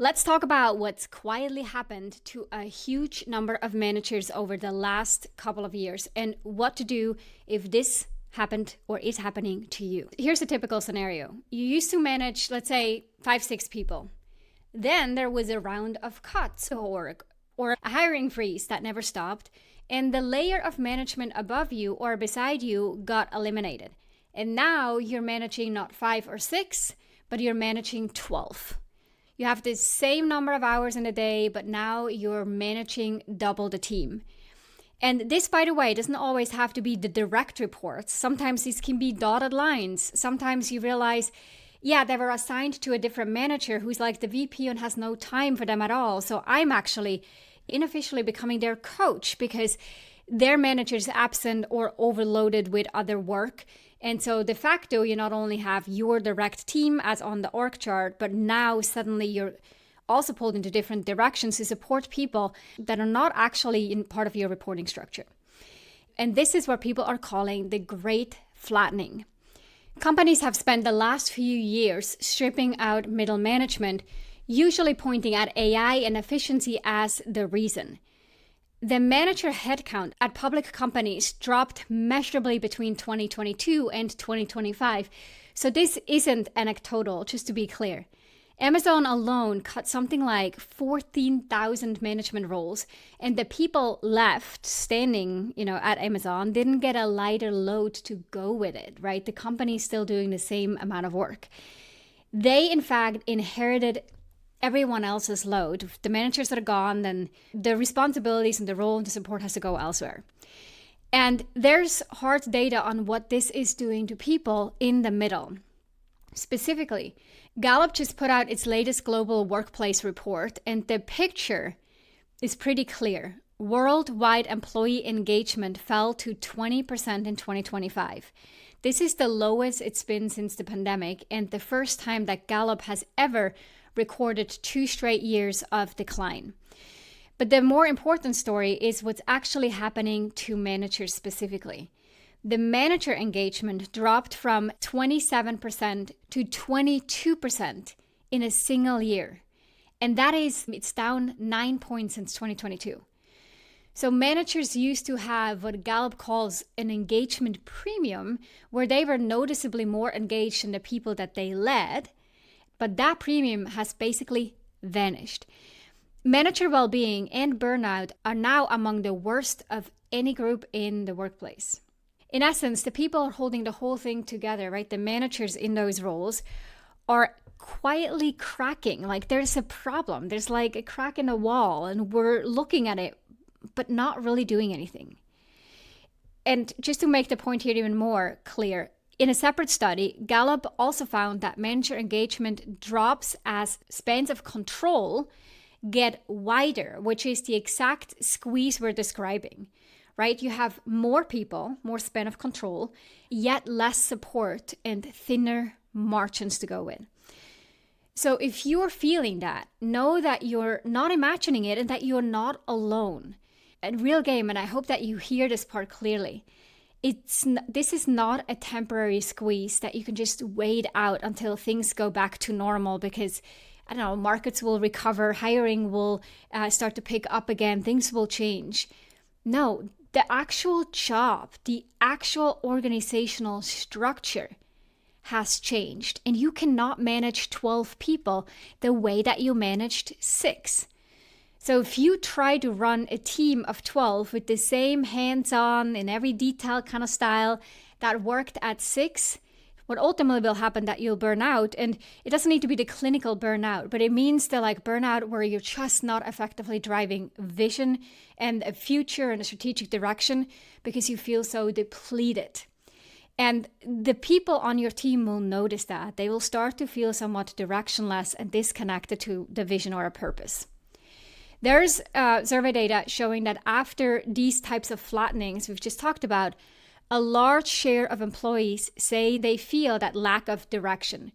Let's talk about what's quietly happened to a huge number of managers over the last couple of years and what to do if this happened or is happening to you. Here's a typical scenario. You used to manage, let's say, 5-6 people. Then there was a round of cuts or a hiring freeze that never stopped, and the layer of management above you or beside you got eliminated. And now you're managing not 5 or 6, but you're managing 12. You have the same number of hours in a day, but now you're managing double the team. And this, by the way, doesn't always have to be the direct reports. Sometimes these can be dotted lines. Sometimes you realize, they were assigned to a different manager who's like the VP and has no time for them at all. So I'm actually unofficially becoming their coach because their manager is absent or overloaded with other work. And so de facto, you not only have your direct team as on the org chart, but now suddenly you're also pulled into different directions to support people that are not actually in part of your reporting structure. And this is what people are calling the Great Flattening. Companies have spent the last few years stripping out middle management, usually pointing at AI and efficiency as the reason. The manager headcount at public companies dropped measurably between 2022 and 2025. So this isn't anecdotal, just to be clear. Amazon alone cut something like 14,000 management roles, and the people left standing, at Amazon didn't get a lighter load to go with it, right? The company's still doing the same amount of work. They, in fact, inherited everyone else's load. If the managers that are gone, then the responsibilities and the role and the support has to go elsewhere. And there's hard data on what this is doing to people in the middle. Specifically, Gallup just put out its latest global workplace report, and the picture is pretty clear. Worldwide employee engagement fell to 20% in 2025. This is the lowest it's been since the pandemic, and the first time that Gallup has ever recorded 2 straight years of decline. But the more important story is what's actually happening to managers specifically. The manager engagement dropped from 27% to 22% in a single year. And it's down 9 points since 2022. So managers used to have what Gallup calls an engagement premium, where they were noticeably more engaged in the people that they led. But that premium has basically vanished. Manager well-being and burnout are now among the worst of any group in the workplace. In essence, the people holding the whole thing together, right? The managers in those roles are quietly cracking. Like there's a problem. There's like a crack in the wall and we're looking at it, but not really doing anything. And just to make the point here even more clear, in a separate study, Gallup also found that manager engagement drops as spans of control get wider, which is the exact squeeze we're describing, right? You have more people, more span of control, yet less support and thinner margins to go with. So if you're feeling that, know that you're not imagining it and that you're not alone. A real game, and I hope that you hear this part clearly. This is not a temporary squeeze that you can just wait out until things go back to normal because, markets will recover, hiring will start to pick up again, things will change. No, the actual job, the actual organizational structure has changed, and you cannot manage 12 people the way that you managed 6. So if you try to run a team of 12 with the same hands-on in every detail kind of style that worked at 6, what ultimately will happen that you'll burn out. And it doesn't need to be the clinical burnout, but it means the burnout where you're just not effectively driving vision and a future and a strategic direction because you feel so depleted. And the people on your team will notice that. They will start to feel somewhat directionless and disconnected to the vision or a purpose. There's survey data showing that after these types of flattenings we've just talked about, a large share of employees say they feel that lack of direction.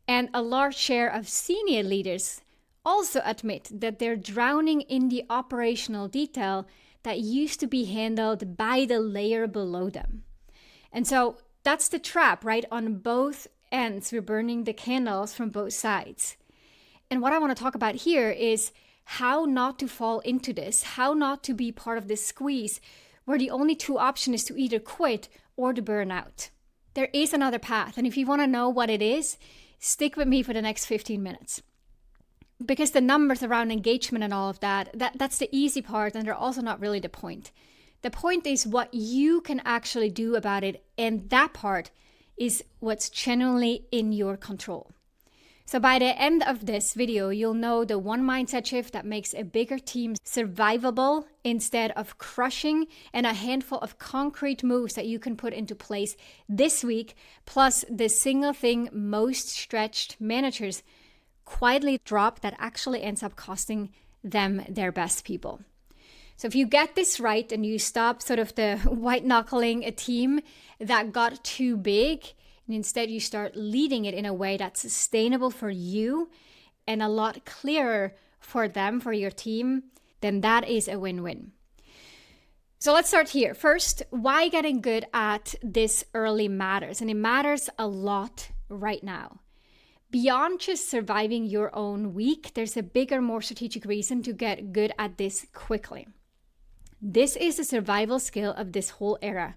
And a large share of senior leaders also admit that they're drowning in the operational detail that used to be handled by the layer below them. And so that's the trap, right? On both ends, we're burning the candles from both sides. And what I want to talk about here is how not to fall into this, how not to be part of this squeeze where the only two options is to either quit or to burn out. There is another path. And if you want to know what it is, stick with me for the next 15 minutes. Because the numbers around engagement and all of that's the easy part, and they're also not really the point. The point is what you can actually do about it, and that part is what's genuinely in your control. So by the end of this video, you'll know the one mindset shift that makes a bigger team survivable instead of crushing, and a handful of concrete moves that you can put into place this week, plus the single thing most stretched managers quietly drop that actually ends up costing them their best people. So if you get this right and you stop sort of the white knuckling a team that got too big, and instead you start leading it in a way that's sustainable for you and a lot clearer for them, for your team, then that is a win-win. So let's start here. First, why getting good at this early matters? And it matters a lot right now. Beyond just surviving your own week, there's a bigger, more strategic reason to get good at this quickly. This is the survival skill of this whole era.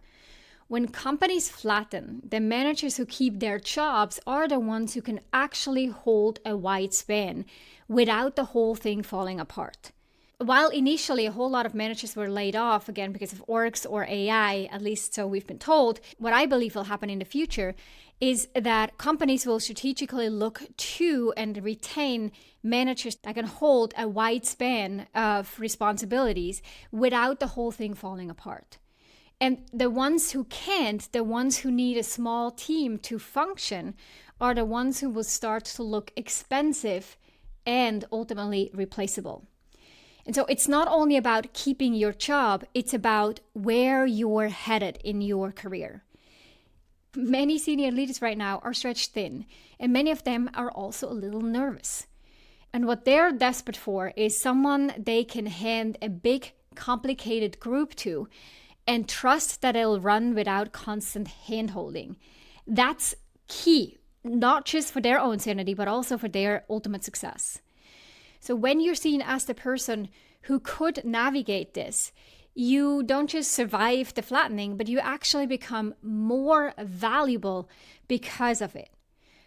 When companies flatten, the managers who keep their jobs are the ones who can actually hold a wide span without the whole thing falling apart. While initially a whole lot of managers were laid off, again, because of orgs or AI, at least so we've been told, what I believe will happen in the future is that companies will strategically look to and retain managers that can hold a wide span of responsibilities without the whole thing falling apart. And the ones who can't, the ones who need a small team to function, are the ones who will start to look expensive and ultimately replaceable. And so it's not only about keeping your job, it's about where you're headed in your career. Many senior leaders right now are stretched thin, and many of them are also a little nervous. And what they're desperate for is someone they can hand a big, complicated group to and trust that it'll run without constant hand-holding. That's key, not just for their own sanity, but also for their ultimate success. So when you're seen as the person who could navigate this, you don't just survive the flattening, but you actually become more valuable because of it.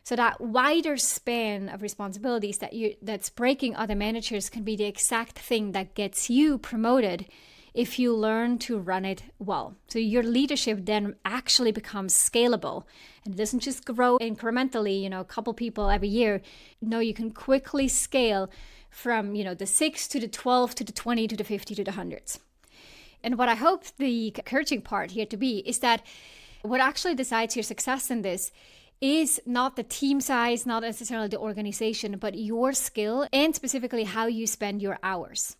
So that wider span of responsibilities that's breaking other managers can be the exact thing that gets you promoted if you learn to run it well. So your leadership then actually becomes scalable, and it doesn't just grow incrementally, a couple people every year. No, you can quickly scale from, the 6 to the 12 to the 20 to the 50 to the hundreds. And what I hope the encouraging part here to be is that what actually decides your success in this is not the team size, not necessarily the organization, but your skill and specifically how you spend your hours.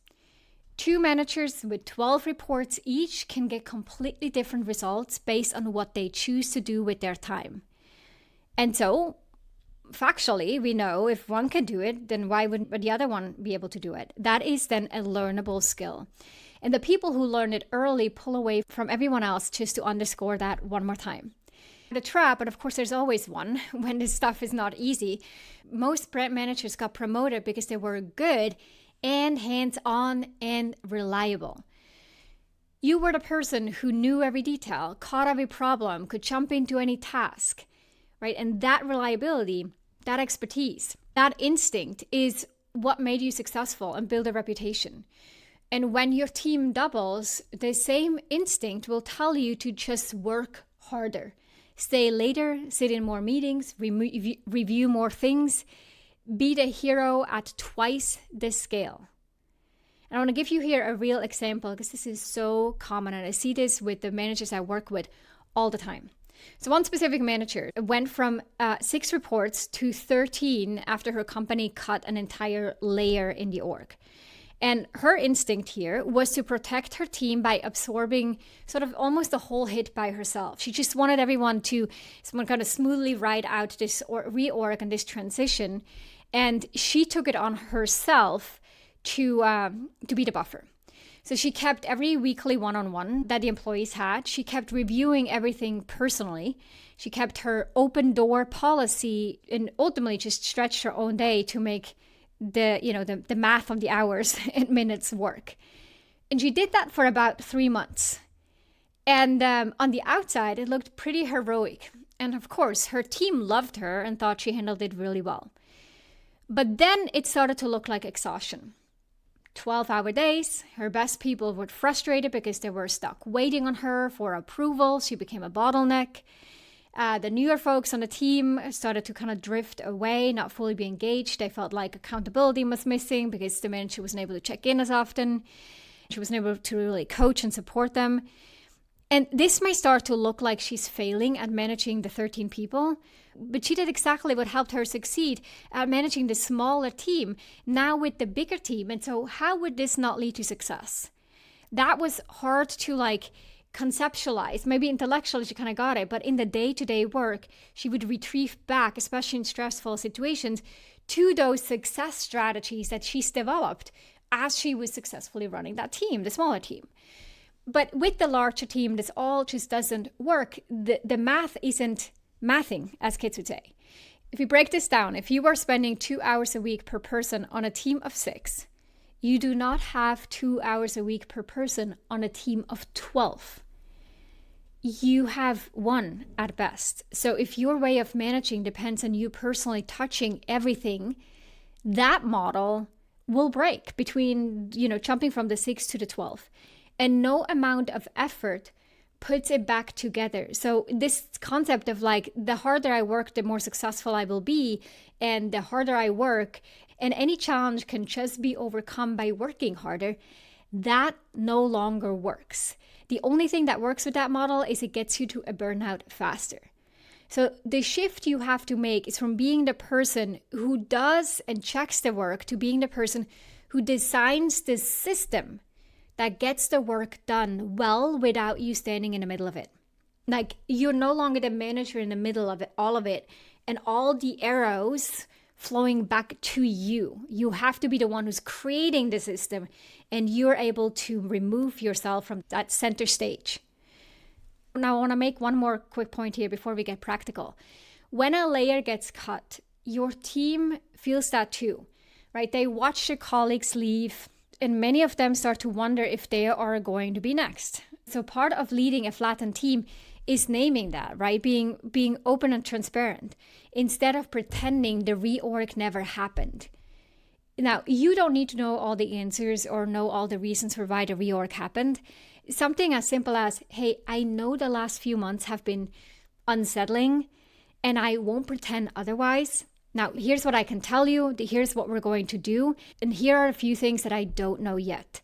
2 managers with 12 reports each can get completely different results based on what they choose to do with their time. And so, factually, we know if one can do it, then why wouldn't the other one be able to do it? That is then a learnable skill. And the people who learn it early pull away from everyone else, just to underscore that one more time. The trap, and of course there's always one when this stuff is not easy, most brand managers got promoted because they were good and hands-on and reliable. You were the person who knew every detail, caught every problem, could jump into any task, right? And that reliability, that expertise, that instinct is what made you successful and build a reputation. And when your team doubles, the same instinct will tell you to just work harder. Stay later, sit in more meetings, review more things, be the hero at twice the scale. And I want to give you here a real example because this is so common, and I see this with the managers I work with all the time. So one specific manager went from 6 reports to 13 after her company cut an entire layer in the org. And her instinct here was to protect her team by absorbing sort of almost the whole hit by herself. She just wanted everyone to kind of smoothly ride out this reorg and this transition. And she took it on herself to be the buffer. So she kept every weekly one-on-one that the employees had. She kept reviewing everything personally. She kept her open door policy and ultimately just stretched her own day to make the math on the hours and minutes work. And she did that for about 3 months. And on the outside, it looked pretty heroic. And of course, her team loved her and thought she handled it really well. But then it started to look like exhaustion. 12-hour days, her best people were frustrated because they were stuck waiting on her for approval. She became a bottleneck. The newer folks on the team started to kind of drift away, not fully be engaged. They felt like accountability was missing because the manager wasn't able to check in as often. She wasn't able to really coach and support them. And this may start to look like she's failing at managing the 13 people, but she did exactly what helped her succeed at managing the smaller team, now with the bigger team. And so how would this not lead to success? That was hard to conceptualize. Maybe intellectually she kind of got it, but in the day-to-day work, she would retrieve back, especially in stressful situations, to those success strategies that she's developed as she was successfully running that team, the smaller team. But with the larger team, this all just doesn't work. The math isn't mathing, as kids would say. If you break this down, if you are spending 2 hours a week per person on a team of 6, you do not have 2 hours a week per person on a team of 12. You have 1 at best. So if your way of managing depends on you personally touching everything, that model will break between, jumping from the 6 to the 12. And no amount of effort puts it back together. So this concept of the harder I work, the more successful I will be, and the harder I work, and any challenge can just be overcome by working harder, that no longer works. The only thing that works with that model is it gets you to a burnout faster. So the shift you have to make is from being the person who does and checks the work to being the person who designs the system that gets the work done well without you standing in the middle of it. You're no longer the manager in the middle of it, all of it, and all the arrows flowing back to you. You have to be the one who's creating the system, and you're able to remove yourself from that center stage. Now, I want to make one more quick point here before we get practical. When a layer gets cut, your team feels that too, right? They watch their colleagues leave, and many of them start to wonder if they are going to be next. So part of leading a flattened team is naming that, right? Being open and transparent instead of pretending the reorg never happened. Now, you don't need to know all the answers or know all the reasons for why the reorg happened. Something as simple as, hey, I know the last few months have been unsettling and I won't pretend otherwise. Now, here's what I can tell you. Here's what we're going to do. And here are a few things that I don't know yet.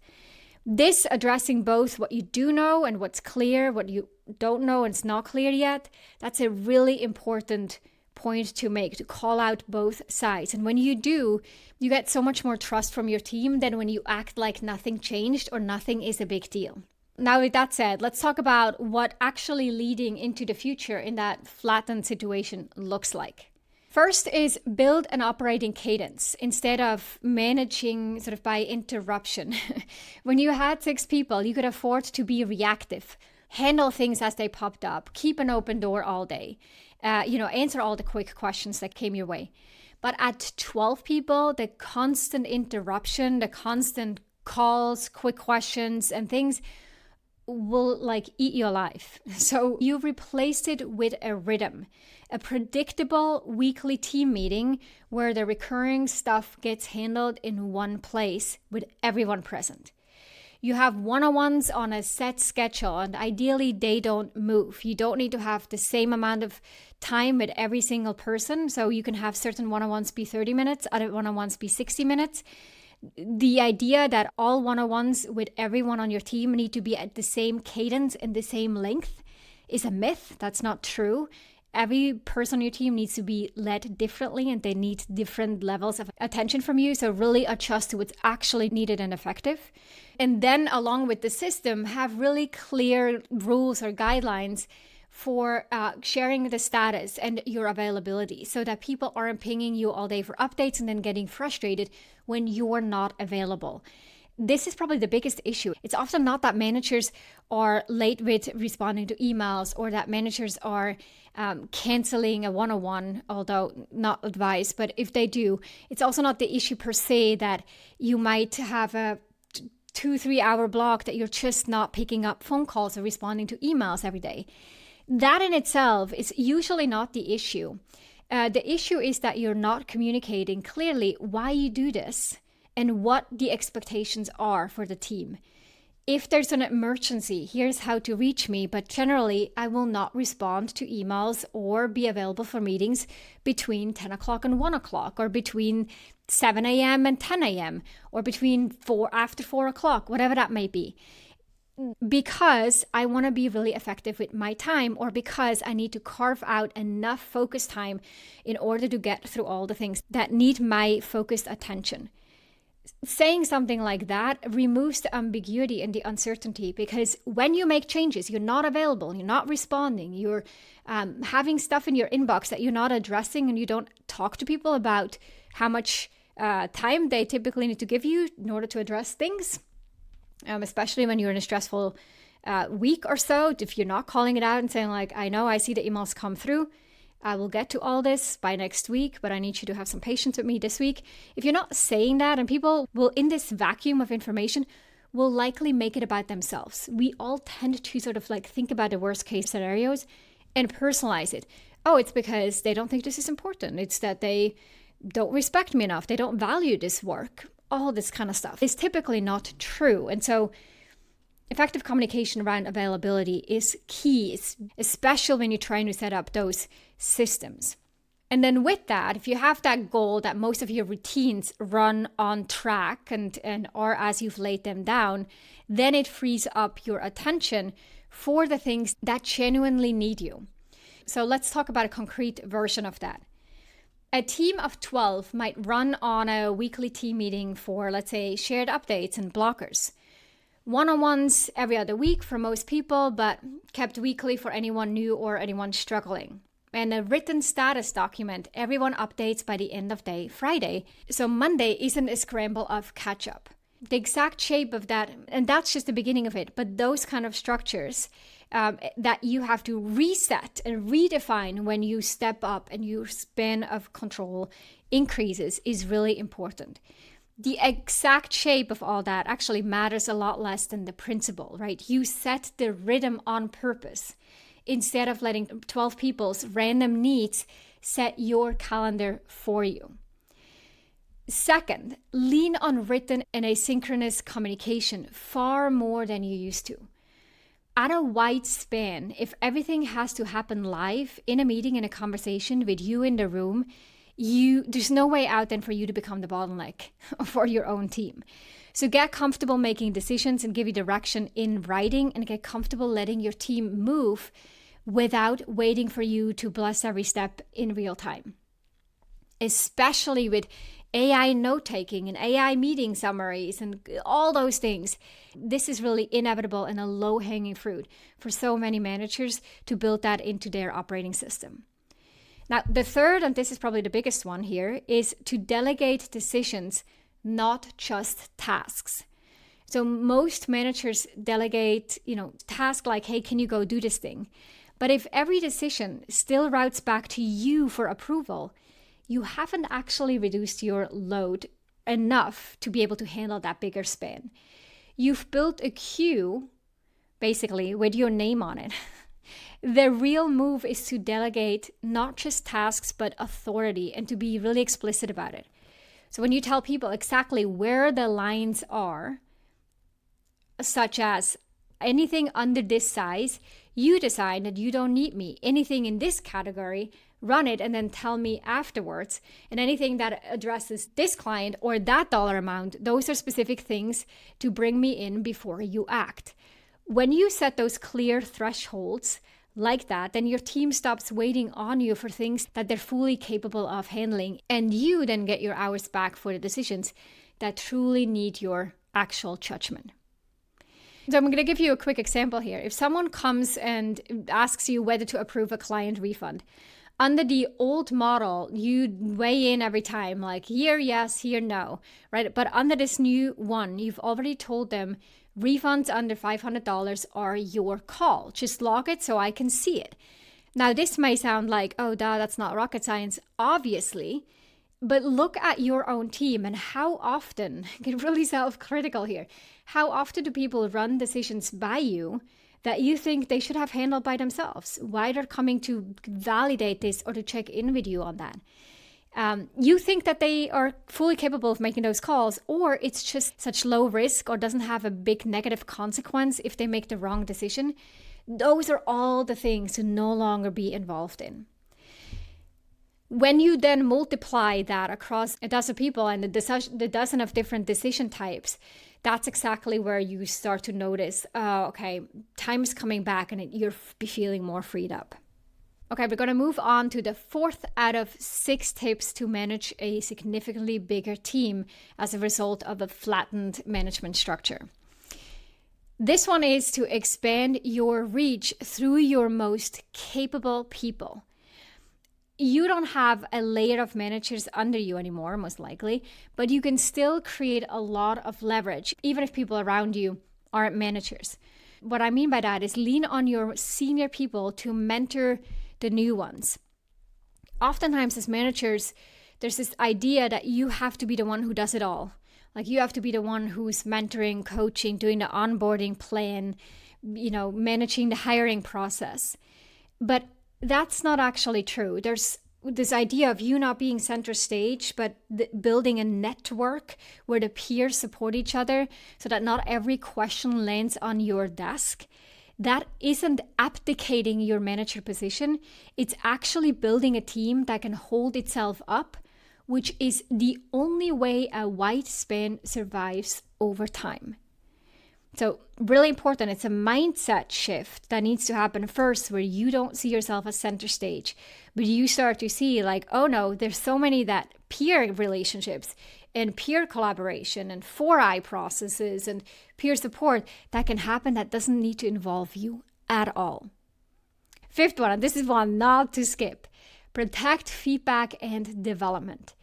This addressing both what you do know and what's clear, what you don't know and it's not clear yet, that's a really important point to make, to call out both sides. And when you do, you get so much more trust from your team than when you act like nothing changed or nothing is a big deal. Now, with that said, let's talk about what actually leading into the future in that flattened situation looks like. First is build an operating cadence instead of managing sort of by interruption. When you had 6 people, you could afford to be reactive, handle things as they popped up, keep an open door all day, answer all the quick questions that came your way. But at 12 people, the constant interruption, the constant calls, quick questions and things will eat you alive. So you replaced it with a rhythm, a predictable weekly team meeting where the recurring stuff gets handled in one place with everyone present. You have one-on-ones on a set schedule, and ideally they don't move. You don't need to have the same amount of time with every single person. So you can have certain one-on-ones be 30 minutes, other one-on-ones be 60 minutes. The idea that all one-on-ones with everyone on your team need to be at the same cadence and the same length is a myth. That's not true. Every person on your team needs to be led differently and they need different levels of attention from you. So really adjust to what's actually needed and effective. And then along with the system, have really clear rules or guidelines for sharing the status and your availability so that people aren't pinging you all day for updates and then getting frustrated when you're not available. this is probably the biggest issue. It's often not that managers are late with responding to emails or that managers are canceling a one-on-one, although not advised. But if they do, it's also not the issue per se that you might have a 2-3 hour block that you're just not picking up phone calls or responding to emails every day. That in itself is usually not the issue. The issue is that you're not communicating clearly why you do this and what the expectations are for the team. If there's an emergency, here's how to reach me, but generally I will not respond to emails or be available for meetings between 10 o'clock and 1 o'clock, or between 7 a.m. and 10 a.m., or after 4 o'clock, whatever that may be. Because I want to be really effective with my time, or because I need to carve out enough focus time in order to get through all the things that need my focused attention. Saying something like that removes the ambiguity and the uncertainty, because when you make changes, you're not available, you're not responding, you're having stuff in your inbox that you're not addressing, and you don't talk to people about how much time they typically need to give you in order to address things, especially when you're in a stressful week or so. If you're not calling it out and saying like, I know I see the emails come through, I will get to all this by next week, but I need you to have some patience with me this week. If you're not saying that, and people will, in this vacuum of information, will likely make it about themselves. We all tend to sort of like think about the worst case scenarios and personalize it. Oh, it's because they don't think this is important. It's that they don't respect me enough. They don't value this work. All this kind of stuff is typically not true. And so effective communication around availability is key, especially when you're trying to set up those systems. And then with that, if you have that goal that most of your routines run on track and are as you've laid them down, then it frees up your attention for the things that genuinely need you. So let's talk about a concrete version of that. A team of 12 might run on a weekly team meeting for, let's say, shared updates and blockers. One-on-ones every other week for most people, but kept weekly for anyone new or anyone struggling. And a written status document everyone updates by the end of day Friday. So Monday isn't a scramble of catch-up. The exact shape of that, and that's just the beginning of it, but those kind of structures that you have to reset and redefine when you step up and your span of control increases is really important. The exact shape of all that actually matters a lot less than the principle, right? You set the rhythm on purpose instead of letting 12 people's random needs set your calendar for you. Second, lean on written and asynchronous communication far more than you used to. At a wide span, if everything has to happen live in a meeting, in a conversation with you in the room, there's no way out then for you to become the bottleneck for your own team. So get comfortable making decisions and give you direction in writing, and get comfortable letting your team move without waiting for you to bless every step in real time. Especially with AI note-taking and AI meeting summaries and all those things. This is really inevitable and a low-hanging fruit for so many managers to build that into their operating system. Now, the third, and this is probably the biggest one here, is to delegate decisions, not just tasks. So most managers delegate, tasks like, hey, can you go do this thing? But if every decision still routes back to you for approval, you haven't actually reduced your load enough to be able to handle that bigger span. You've built a queue, basically, with your name on it. The real move is to delegate not just tasks, but authority, and to be really explicit about it. So when you tell people exactly where the lines are, such as anything under this size, you decide that you don't need me. Anything in this category, run it and then tell me afterwards. And anything that addresses this client or that dollar amount, those are specific things to bring me in before you act. When you set those clear thresholds like that, then your team stops waiting on you for things that they're fully capable of handling, and you then get your hours back for the decisions that truly need your actual judgment. So I'm going to give you a quick example here. If someone comes and asks you whether to approve a client refund, Under the old model, you weigh in every time, like here, yes, here, no, right? But under this new one, you've already told them refunds under $500 are your call. Just log it so I can see it. Now, this may sound like, oh, duh, that's not rocket science, obviously. But look at your own team and how often, get really self-critical here, how often do people run decisions by you that you think they should have handled by themselves? Why they're coming to validate this or to check in with you on that? You think that they are fully capable of making those calls, or it's just such low risk or doesn't have a big negative consequence if they make the wrong decision. Those are all the things to no longer be involved in. When you then multiply that across a dozen people and the dozen of different decision types, that's exactly where you start to notice, okay, time is coming back and you're feeling more freed up. Okay, we're going to move on to the 4th out of 6 tips to manage a significantly bigger team as a result of a flattened management structure. This one is to expand your reach through your most capable people. You don't have a layer of managers under you anymore, most likely, but you can still create a lot of leverage, even if people around you aren't managers. What I mean by that is lean on your senior people to mentor the new ones. Oftentimes as managers, there's this idea that you have to be the one who does it all. Like you have to be the one who's mentoring, coaching, doing the onboarding plan, managing the hiring process. But that's not actually true. There's this idea of you not being center stage, but building a network where the peers support each other so that not every question lands on your desk. That isn't abdicating your manager position. It's actually building a team that can hold itself up, which is the only way a white span survives over time. So really important, it's a mindset shift that needs to happen first, where you don't see yourself as center stage, but you start to see like, oh no, there's so many that peer relationships and peer collaboration and 4i processes and peer support that can happen that doesn't need to involve you at all. 5th one, and this is one not to skip, protect feedback and development.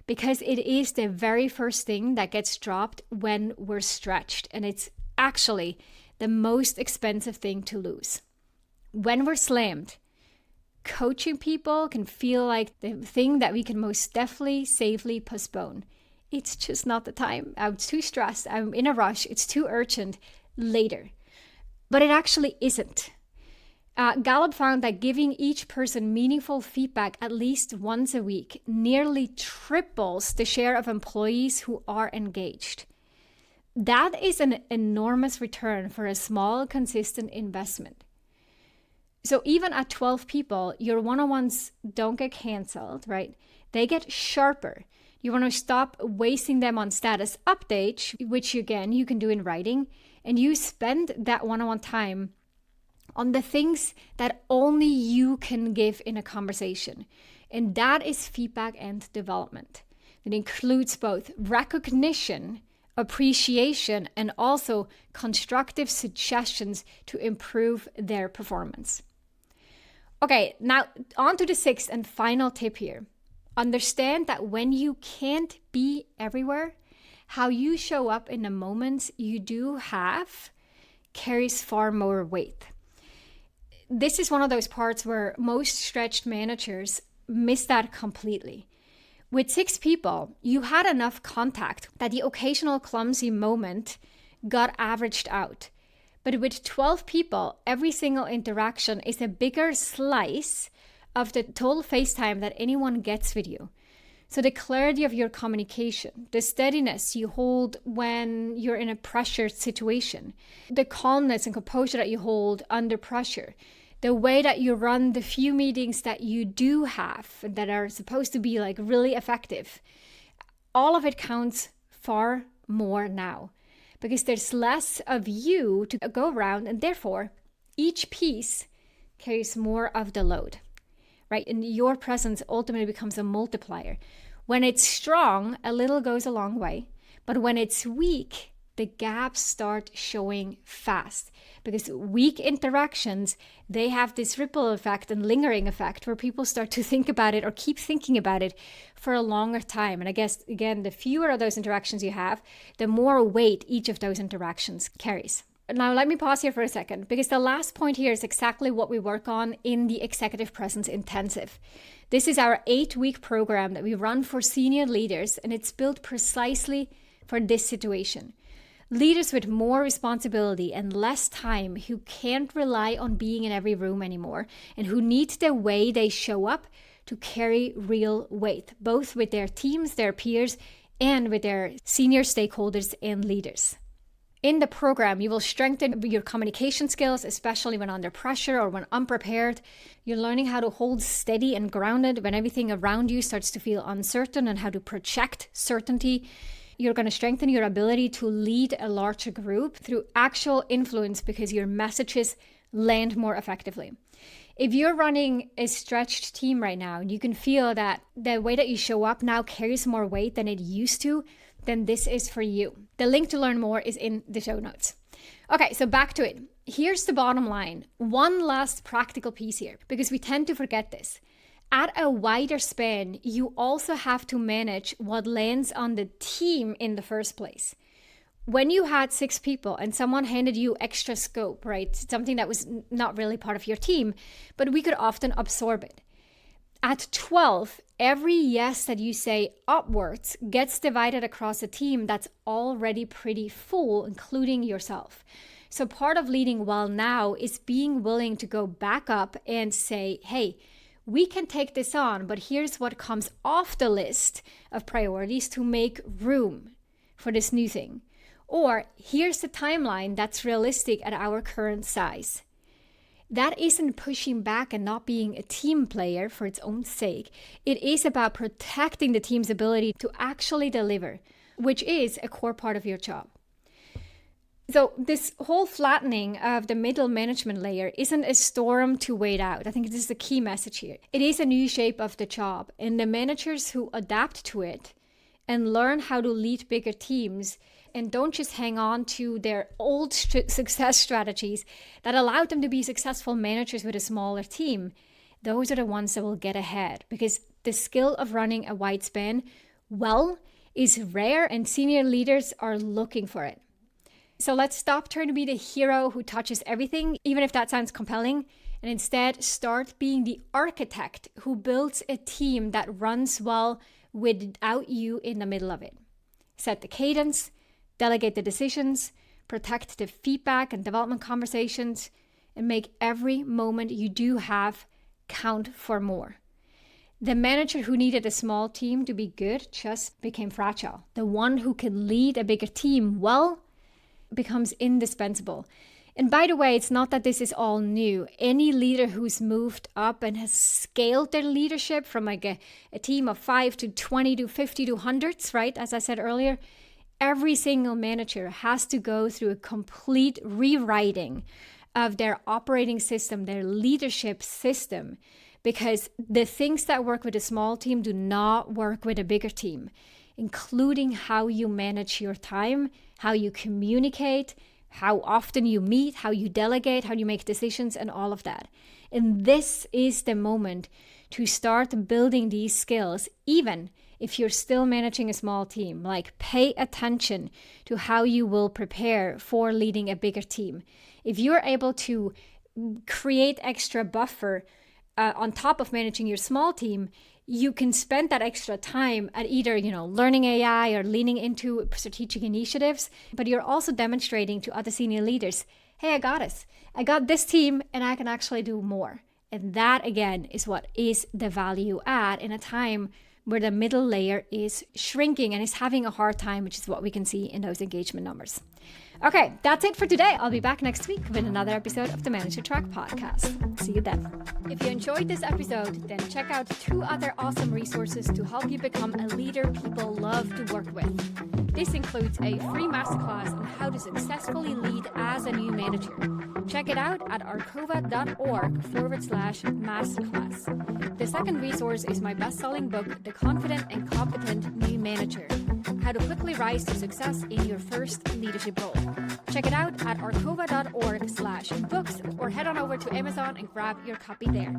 Because it is the very first thing that gets dropped when we're stretched, and it's actually the most expensive thing to lose. When we're slammed, coaching people can feel like the thing that we can most definitely safely postpone. It's just not the time. I'm too stressed. I'm in a rush. It's too urgent. Later. But it actually isn't. Gallup found that giving each person meaningful feedback at least once a week nearly triples the share of employees who are engaged. That is an enormous return for a small, consistent investment. So even at 12 people, your one-on-ones don't get canceled, right? They get sharper. You want to stop wasting them on status updates, which again, you can do in writing, and you spend that one-on-one time on the things that only you can give in a conversation. And that is feedback and development. It includes both recognition, appreciation, and also constructive suggestions to improve their performance. Okay, now on to the 6th and final tip here. Understand that when you can't be everywhere, how you show up in the moments you do have carries far more weight. This is one of those parts where most stretched managers miss that completely. With 6 people, you had enough contact that the occasional clumsy moment got averaged out. But with 12 people, every single interaction is a bigger slice of the total face time that anyone gets with you. So the clarity of your communication, the steadiness you hold when you're in a pressured situation, the calmness and composure that you hold under pressure, the way that you run the few meetings that you do have that are supposed to be like really effective, all of it counts far more now because there's less of you to go around, and therefore each piece carries more of the load, right? And your presence ultimately becomes a multiplier. When it's strong, a little goes a long way, but when it's weak, the gaps start showing fast, because weak interactions, they have this ripple effect and lingering effect where people start to think about it or keep thinking about it for a longer time. And I guess, again, the fewer of those interactions you have, the more weight each of those interactions carries. Now, let me pause here for a second, because the last point here is exactly what we work on in the Executive Presence Intensive. This is our 8-week program that we run for senior leaders, and it's built precisely for this situation. Leaders with more responsibility and less time, who can't rely on being in every room anymore, and who need the way they show up to carry real weight, both with their teams, their peers, and with their senior stakeholders and leaders. In the program, you will strengthen your communication skills, especially when under pressure or when unprepared. You're learning how to hold steady and grounded when everything around you starts to feel uncertain, and how to project certainty. You're going to strengthen your ability to lead a larger group through actual influence, because your messages land more effectively. If you're running a stretched team right now, and you can feel that the way that you show up now carries more weight than it used to, then this is for you. The link to learn more is in the show notes. Okay, so back to it. Here's the bottom line. One last practical piece here, because we tend to forget this. At a wider span, you also have to manage what lands on the team in the first place. When you had 6 people and someone handed you extra scope, right? Something that was not really part of your team, but we could often absorb it. At 12, every yes that you say upwards gets divided across a team that's already pretty full, including yourself. So part of leading well now is being willing to go back up and say, hey, we can take this on, but here's what comes off the list of priorities to make room for this new thing. Or here's the timeline that's realistic at our current size. That isn't pushing back and not being a team player for its own sake. It is about protecting the team's ability to actually deliver, which is a core part of your job. So this whole flattening of the middle management layer isn't a storm to wait out. I think this is the key message here. It is a new shape of the job, and the managers who adapt to it and learn how to lead bigger teams and don't just hang on to their old success strategies that allowed them to be successful managers with a smaller team, those are the ones that will get ahead, because the skill of running a wide span well is rare, and senior leaders are looking for it. So let's stop trying to be the hero who touches everything, even if that sounds compelling, and instead start being the architect who builds a team that runs well without you in the middle of it. Set the cadence, delegate the decisions, protect the feedback and development conversations, and make every moment you do have count for more. The manager who needed a small team to be good just became fragile. The one who can lead a bigger team well becomes indispensable. And by the way, it's not that this is all new. Any leader who's moved up and has scaled their leadership from like a team of 5 to 20 to 50 to hundreds, right? As I said earlier, every single manager has to go through a complete rewriting of their operating system, their leadership system, because the things that work with a small team do not work with a bigger team, including how you manage your time, how you communicate, how often you meet, how you delegate, how you make decisions, and all of that. And this is the moment to start building these skills, even if you're still managing a small team. Like, pay attention to how you will prepare for leading a bigger team. If you're able to create extra buffer on top of managing your small team, you can spend that extra time at either, learning AI or leaning into strategic initiatives, but you're also demonstrating to other senior leaders, hey, I got us. I got this team and I can actually do more. And that, again, is what is the value add in a time where the middle layer is shrinking and is having a hard time, which is what we can see in those engagement numbers. Okay, that's it for today. I'll be back next week with another episode of the Manage Your Track podcast. See you then. If you enjoyed this episode, then check out 2 other awesome resources to help you become a leader people love to work with. This includes a free masterclass on how to successfully lead as a new manager. Check it out at arcova.org/masterclass. The second resource is my best-selling book, The Confident and Competent New Manager: how to quickly rise to success in your first leadership role. Check it out at arcova.org/books or head on over to Amazon and grab your copy there.